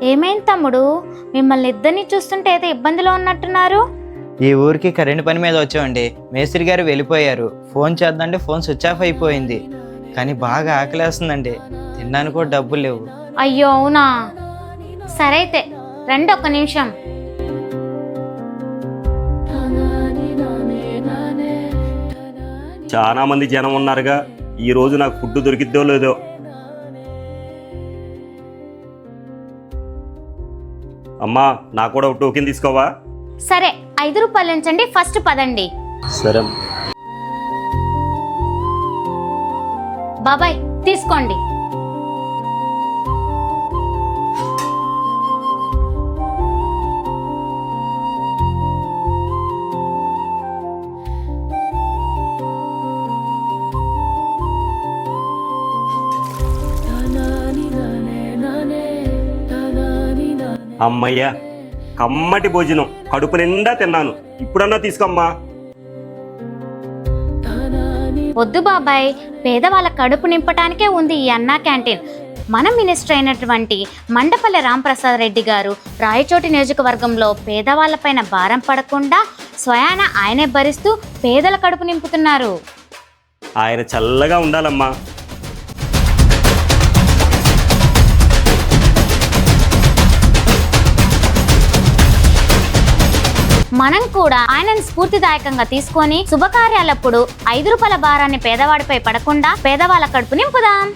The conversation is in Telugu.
ఏమైంది తమ్ముడు? మిమ్మల్ని ఇద్దరిని చూస్తుంటే ఏదో ఇబ్బందిలో ఉన్నట్టున్నారు. ఈ ఊరికి కరెంట్ పని మీద వచ్చామండి. మేస్త్రి గారు వెళ్ళిపోయారు. ఫోన్ చేద్దంటే ఫోన్ స్విచ్ ఆఫ్ అయిపోయింది. కానీ బాగా ఆకలేస్తుందండి. తినడానికి కూడా డబ్బులు లేవు. అయ్యో అవునా? సరే అయితే రండి, ఒక్క నిమిషం. చాలా మంది జనం ఉన్నారుగా, ఈ రోజు నాకు ఫుడ్ దొరికిద్దో లేదో. అమ్మా, నాకు కూడా ఒక టోకెన్ తీసుకోవా? సరే, 5 రూపాయలు ఉంచండి, ఫస్ట్ పదండి. సరే బాబాయ్ తీసుకోండి. అమ్మయ్యా, కమ్మటి భోజనం, కడుపు నిండా తిన్నాను. ఇప్పుడన్నా తీసుకోమ్మా. వద్దు బాబాయ్, పేదవాళ్ళ కడుపు నింపటానికే ఉంది ఈ అన్నా క్యాంటీన్. మన మినిస్టర్ అయినటువంటి మండపల్లి రాంప్రసాద్ రెడ్డి గారు రాయచోటి నియోజకవర్గంలో పేదవాళ్ళపైన భారం పడకుండా స్వయాన ఆయనే భరిస్తూ పేదల కడుపు నింపుతున్నారు. ఆయన చల్లగా ఉండాలమ్మా. మనం కూడా ఆయనను స్ఫూర్తిదాయకంగా తీసుకొని శుభకార్యాలప్పుడు 5 రూపాయల భారాన్ని పేదవాడిపై పడకుండా పేదవాళ్ళ కడుపు నింపుదాం.